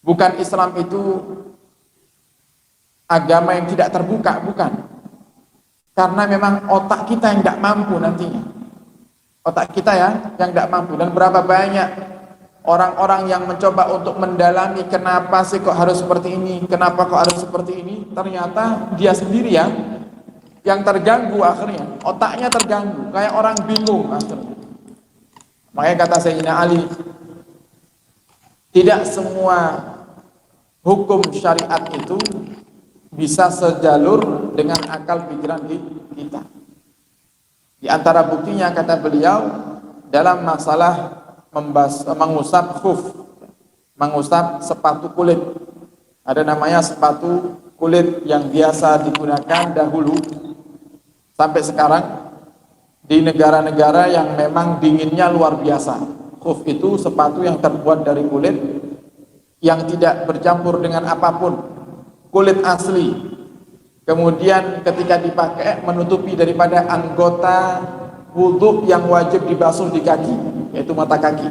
Bukan Islam itu agama yang tidak terbuka, bukan. Karena memang otak kita yang tidak mampu nantinya. Otak kita ya yang tidak mampu. Dan berapa banyak orang-orang yang mencoba untuk mendalami kenapa sih kok harus seperti ini, kenapa kok harus seperti ini, ternyata dia sendiri ya yang terganggu akhirnya, otaknya terganggu, kayak orang bingung akhirnya. Makanya kata Sayyidina Ali, tidak semua hukum syariat itu bisa sejalur dengan akal pikiran kita. Di antara buktinya kata beliau dalam masalah mengusap khuf, mengusap sepatu kulit. Ada namanya sepatu kulit yang biasa digunakan dahulu sampai sekarang di negara-negara yang memang dinginnya luar biasa. Khuf itu sepatu yang terbuat dari kulit yang tidak bercampur dengan apapun, kulit asli. Kemudian ketika dipakai menutupi daripada anggota wudhu yang wajib dibasuh di kaki, yaitu mata kaki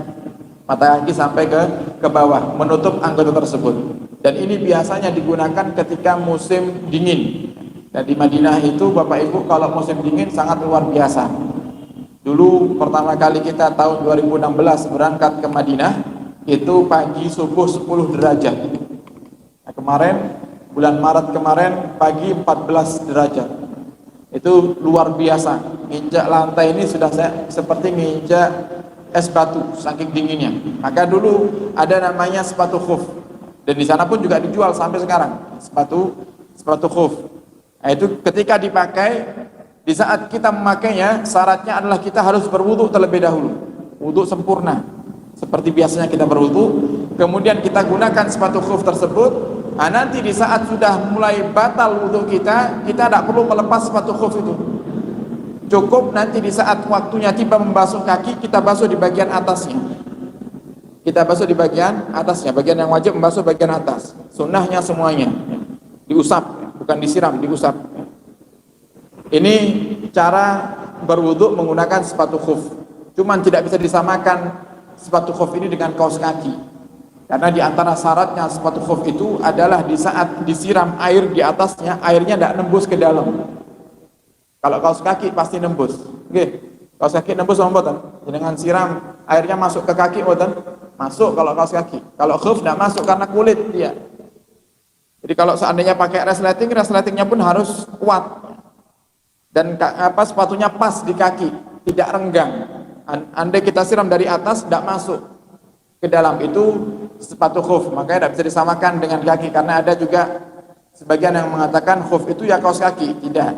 sampai ke bawah, menutup anggota tersebut. Dan ini biasanya digunakan ketika musim dingin. Dan di Madinah itu Bapak Ibu kalau musim dingin sangat luar biasa. Dulu pertama kali kita tahun 2016 berangkat ke Madinah itu pagi subuh 10 derajat. Nah, kemarin bulan Maret kemarin pagi 14 derajat. Itu luar biasa. Nginjak lantai ini sudah seperti nginjak es batu saking dinginnya. Maka dulu ada namanya sepatu khuf. Dan di sana pun juga dijual sampai sekarang sepatu khuf. Nah, itu ketika dipakai, di saat kita memakainya syaratnya adalah kita harus berwudu terlebih dahulu. Wudu sempurna. Seperti biasanya kita berwudu, kemudian kita gunakan sepatu khuf tersebut. Nah, nanti di saat sudah mulai batal wudu kita tidak perlu melepas sepatu khuf itu. Cukup nanti di saat waktunya tiba membasuh kaki, kita basuh di bagian atasnya. Kita basuh di bagian atasnya, bagian yang wajib membasuh bagian atas. Sunnahnya semuanya diusap, bukan disiram, diusap. Ini cara berwudu menggunakan sepatu khuf. Cuman tidak bisa disamakan sepatu khuf ini dengan kaos kaki. Karena di antara syaratnya sepatu khuf itu adalah di saat disiram air di atasnya, airnya tidak nembus ke dalam. Kalau kaos kaki pasti nembus. Oke, kaos kaki nembus sama mboten? Dengan siram airnya masuk ke kaki mboten? Masuk kalau kaos kaki. Kalau khuf tidak masuk karena kulit dia. Jadi kalau seandainya pakai resletingnya pun harus kuat. Dan sepatunya pas di kaki, tidak renggang. Andai kita siram dari atas tidak masuk ke dalam, itu sepatu khuf. Makanya tidak bisa disamakan dengan kaki, karena ada juga sebagian yang mengatakan khuf itu ya kaos kaki. Tidak,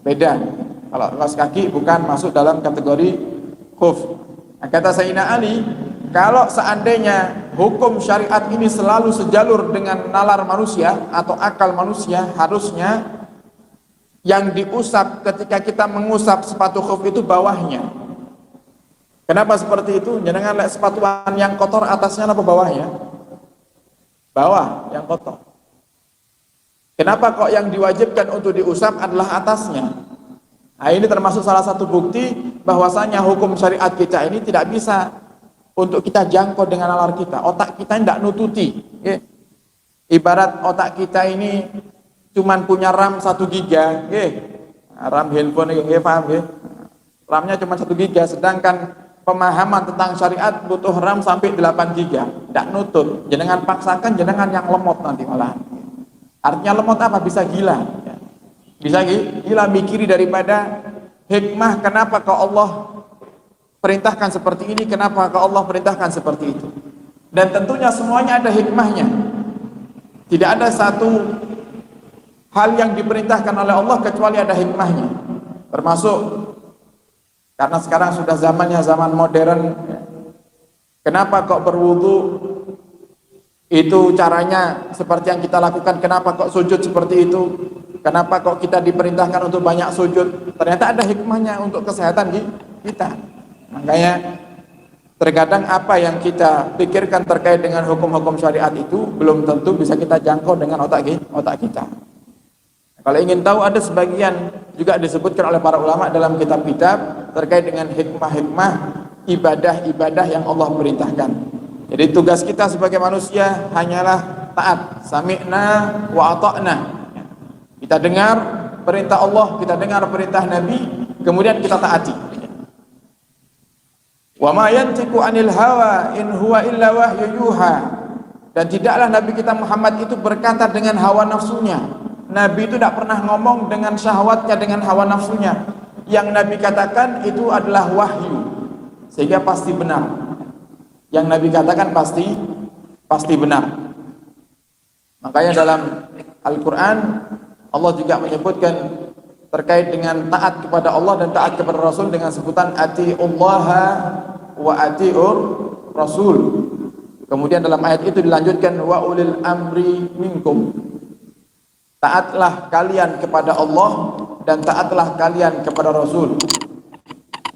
beda. Kalau kaos kaki bukan masuk dalam kategori khuf. Nah, kata Sayyidina Ali, kalau seandainya hukum syariat ini selalu sejalur dengan nalar manusia atau akal manusia, harusnya yang diusap ketika kita mengusap sepatu khuf itu bawahnya. Kenapa seperti itu? Jangan lihat sepatuan yang kotor atasnya apa bawahnya? Bawah yang kotor. Kenapa kok yang diwajibkan untuk diusap adalah atasnya? Nah, ini termasuk salah satu bukti bahwasanya hukum syariat kita ini tidak bisa untuk kita jangkau dengan nalar kita. Otak kita tidak nututi. Ya. Ibarat otak kita ini cuman punya RAM 1 giga, RAM handphone ini, paham ya? RAM-nya cuma 1 giga, sedangkan pemahaman tentang syariat butuh RAM sampai 8 giga. Tidak nutut. Jangan paksakan, jangan yang lemot nanti malah. Artinya lemot apa? Bisa gila. Bisa gila mikiri daripada hikmah kenapa kok Allah perintahkan seperti ini, kenapa kok Allah perintahkan seperti itu. Dan tentunya semuanya ada hikmahnya. Tidak ada satu hal yang diperintahkan oleh Allah kecuali ada hikmahnya. Termasuk karena sekarang sudah zamannya zaman modern. Kenapa kok berwudu itu caranya seperti yang kita lakukan? Kenapa kok sujud seperti itu? Kenapa kok kita diperintahkan untuk banyak sujud? Ternyata ada hikmahnya untuk kesehatan kita. Makanya terkadang apa yang kita pikirkan terkait dengan hukum-hukum syariat itu belum tentu bisa kita jangkau dengan otak kita. Kalau ingin tahu, ada sebagian juga disebutkan oleh para ulama dalam kitab-kitab terkait dengan hikmah-hikmah ibadah-ibadah yang Allah perintahkan. Jadi tugas kita sebagai manusia hanyalah taat, sami'na wa ata'na. Kita dengar perintah Allah, kita dengar perintah Nabi, kemudian kita taati. Wa ma yantiqu 'anil hawa in huwa illa wahyu yuha. Dan tidaklah Nabi kita Muhammad itu berkata dengan hawa nafsunya. Nabi itu tidak pernah ngomong dengan syahwatnya, dengan hawa nafsunya. Yang Nabi katakan itu adalah wahyu, sehingga pasti benar. Yang Nabi katakan pasti benar. Makanya dalam Al-Quran Allah juga menyebutkan terkait dengan taat kepada Allah dan taat kepada Rasul dengan sebutan atiullaha wa atiur Rasul. Kemudian dalam ayat itu dilanjutkan wa ulil amri minkum. Taatlah kalian kepada Allah dan taatlah kalian kepada Rasul.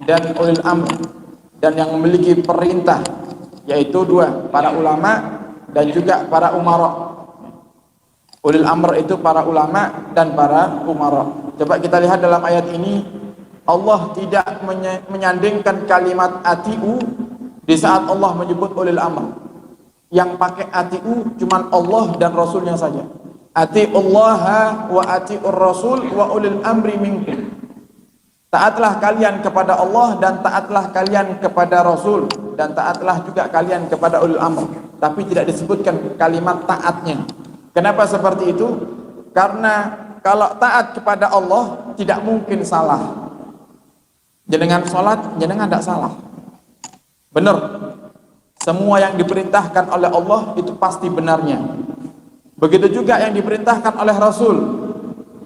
Dan ulil amr, dan yang memiliki perintah, yaitu dua, para ulama dan juga para umara. Ulil amr itu para ulama dan para umara. Coba kita lihat dalam ayat ini, Allah tidak menyandingkan kalimat atiu di saat Allah menyebut ulil amr. Yang pakai atiu cuman Allah dan Rasulnya saja. Atiullaha wa atiur Rasul wa ulil amri minkum. Taatlah kalian kepada Allah dan taatlah kalian kepada Rasul dan taatlah juga kalian kepada ulil amr. Tapi tidak disebutkan kalimat taatnya. Kenapa seperti itu? Karena kalau taat kepada Allah tidak mungkin salah. Jenengan sholat, jenengan tidak salah. Benar. Semua yang diperintahkan oleh Allah itu pasti benarnya. Begitu juga yang diperintahkan oleh Rasul,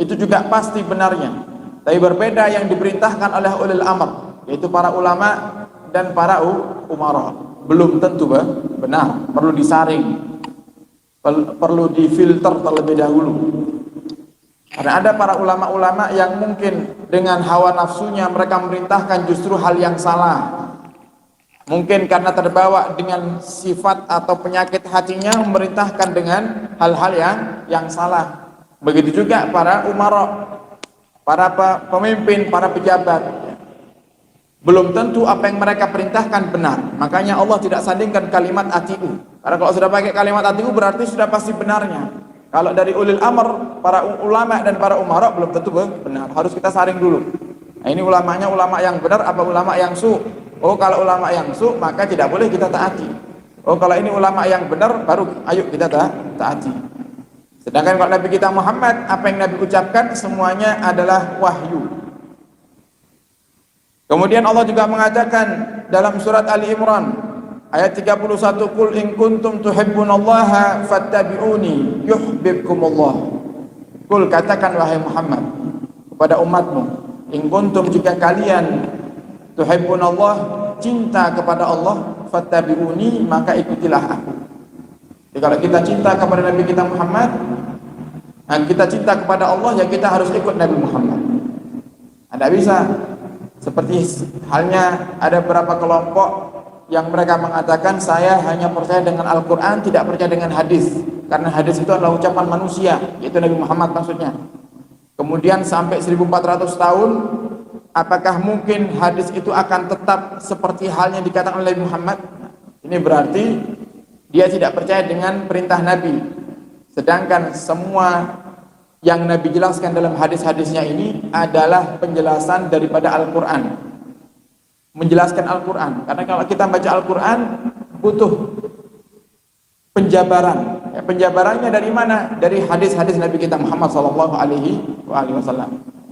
itu juga pasti benarnya. Tapi berbeda yang diperintahkan oleh ulil amr, yaitu para ulama dan para umara. Belum tentu benar, perlu disaring, perlu difilter terlebih dahulu. Karena ada para ulama-ulama yang mungkin dengan hawa nafsunya mereka memerintahkan justru hal yang salah. Mungkin karena terbawa dengan sifat atau penyakit hatinya memerintahkan dengan hal-hal yang salah. Begitu juga para umara, para pemimpin, para pejabat. Belum tentu apa yang mereka perintahkan benar. Makanya Allah tidak sandingkan kalimat atiu. Karena kalau sudah pakai kalimat atiu berarti sudah pasti benarnya. Kalau dari ulil amr, para ulama dan para umara belum tentu benar. Harus kita saring dulu. Nah, ini ulamanya ulama yang benar apa ulama yang su? Oh, kalau ulama yang su maka tidak boleh kita taati. Oh, kalau ini ulama yang benar baru ayo kita taati. Sedangkan kalau Nabi kita Muhammad, apa yang Nabi ucapkan semuanya adalah wahyu. Kemudian Allah juga mengatakan dalam surat Ali Imran ayat 31, qul in kuntum tuhibbunallaha fattabi'uni yuhibbukumullah. Qul, katakan wahai Muhammad kepada umatmu, in kuntum, jika kalian tuhibbunallah, cinta kepada Allah, fattabi'uni, maka ikutilah aku. Jadi kalau kita cinta kepada Nabi kita Muhammad dan kita cinta kepada Allah, ya kita harus ikut Nabi Muhammad. Anda bisa seperti halnya ada beberapa kelompok yang mereka mengatakan saya hanya percaya dengan Al-Quran, tidak percaya dengan hadis, karena hadis itu adalah ucapan manusia, yaitu Nabi Muhammad maksudnya. Kemudian sampai 1400 tahun, apakah mungkin hadis itu akan tetap seperti halnya dikatakan oleh Muhammad? Ini berarti dia tidak percaya dengan perintah Nabi. Sedangkan semua yang Nabi jelaskan dalam hadis-hadisnya ini adalah penjelasan daripada Al-Quran. Menjelaskan Al-Quran. Karena kalau kita baca Al-Quran butuh penjabaran. Penjabarannya dari mana? Dari hadis-hadis Nabi kita Muhammad SAW.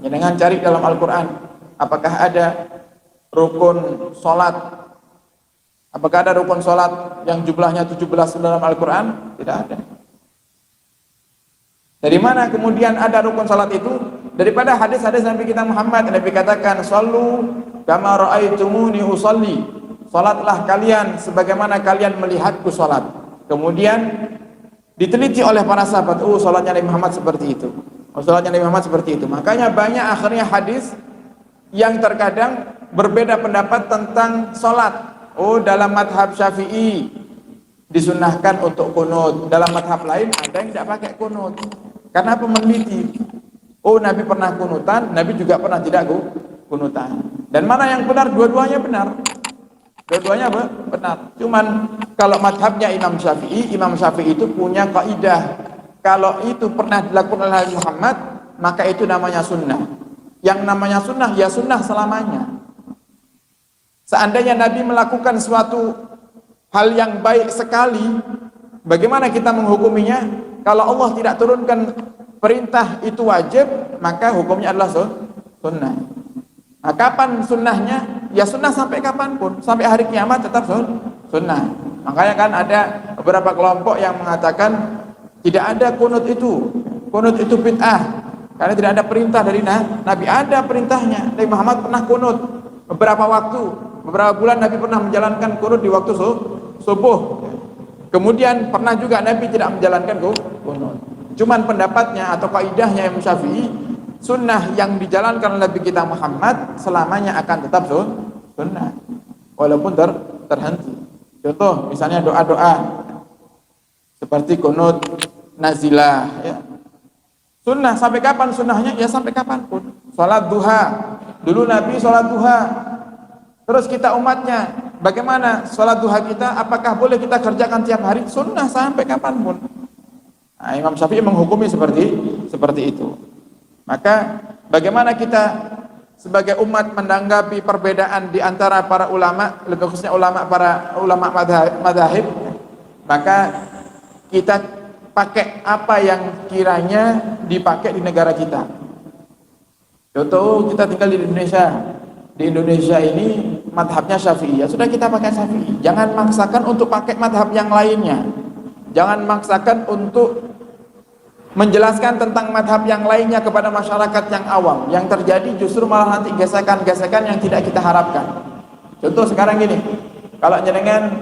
Jangan cari dalam Al-Quran. Apakah ada rukun sholat? Apakah ada rukun sholat yang jumlahnya 17 dalam Al-Quran? Tidak ada. Dari mana kemudian ada rukun sholat itu? Daripada hadis-hadis Nabi kita Muhammad. Nabi katakan, sallu kama ra'aitumuni usalli. Sholatlah kalian sebagaimana kalian melihatku sholat. Kemudian diteliti oleh para sahabat, sholatnya Nabi Muhammad seperti itu. Sholatnya Nabi Muhammad seperti itu. Makanya banyak akhirnya hadis yang terkadang berbeda pendapat tentang sholat. Dalam madhab Syafi'i disunnahkan untuk kunut, dalam madhab lain ada yang tidak pakai kunut. Karena apa? Meneliti. Nabi pernah kunutan, Nabi juga pernah tidak kunutan. Dan mana yang benar? Dua-duanya benar. Dua-duanya benar. Cuman kalau madhabnya Imam Syafi'i itu punya kaidah. Kalau itu pernah dilakukan oleh Muhammad, maka itu namanya sunnah. Yang namanya sunnah, ya sunnah selamanya. Seandainya Nabi melakukan suatu hal yang baik sekali, bagaimana kita menghukuminya? Kalau Allah tidak turunkan perintah itu wajib, maka hukumnya adalah sunnah. Nah, kapan sunnahnya? Ya sunnah sampai kapanpun, sampai hari kiamat tetap sunnah. Makanya kan ada beberapa kelompok yang mengatakan tidak ada kunut itu bid'ah, karena tidak ada perintah dari Nabi. Ada perintahnya. Nabi Muhammad pernah kunut beberapa waktu, beberapa bulan Nabi pernah menjalankan kunut di waktu subuh. Kemudian pernah juga Nabi tidak menjalankan kunut. Cuman pendapatnya atau kaidahnya Imam Syafi'i, sunnah yang dijalankan oleh Nabi kita Muhammad selamanya akan tetap sunnah, walaupun terhenti. Contoh misalnya doa-doa seperti kunut nazilah, ya. Sunnah sampai kapan sunnahnya? Ya sampai kapanpun. Salat duha, dulu Nabi salat duha. Terus kita umatnya, bagaimana salat duha kita? Apakah boleh kita kerjakan tiap hari? Sunnah sampai kapanpun. Nah, Imam Syafi'i menghukumi seperti itu. Maka bagaimana kita sebagai umat menanggapi perbedaan di antara para ulama, lebih khususnya para ulama madzhab, maka kita pakai apa yang kiranya dipakai di negara kita. Contoh, kita tinggal di Indonesia. Di Indonesia ini madhabnya Syafi'i, ya sudah kita pakai Syafi'i. Jangan maksakan untuk pakai madhab yang lainnya. Jangan maksakan untuk menjelaskan tentang madhab yang lainnya kepada masyarakat yang awam. Yang terjadi justru malah nanti gesekan-gesekan yang tidak kita harapkan. Contoh sekarang gini, kalau jenengan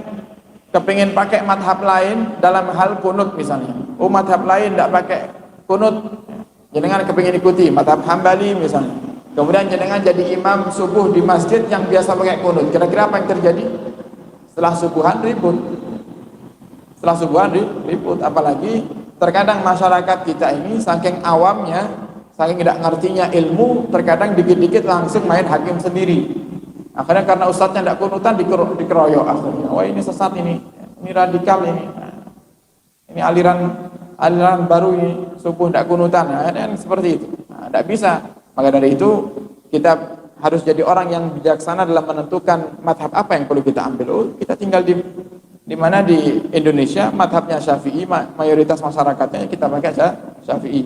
kepingin pakai madhab lain dalam hal kunut misalnya, madhab lain tidak pakai kunut, jenengan kepingin ikuti madhab Hambali misalnya, kemudian jenengan jadi imam subuh di masjid yang biasa pakai kunut, kira-kira apa yang terjadi? Setelah subuhan ribut. Apalagi terkadang masyarakat kita ini saking awamnya, saking tidak ngertinya ilmu, terkadang dikit-dikit langsung main hakim sendiri. Akhirnya karena ustadznya tidak kunutan dikeroyok akhirnya. Wah ini sesat ini radikal ini aliran baru ini, subuh tidak kunutan. Nah, kan seperti itu. Nah, tidak bisa. Maka dari itu kita harus jadi orang yang bijaksana dalam menentukan madhab apa yang perlu kita ambil. Kita tinggal di mana di Indonesia madhabnya Syafi'i, mayoritas masyarakatnya kita pakai Syafi'i.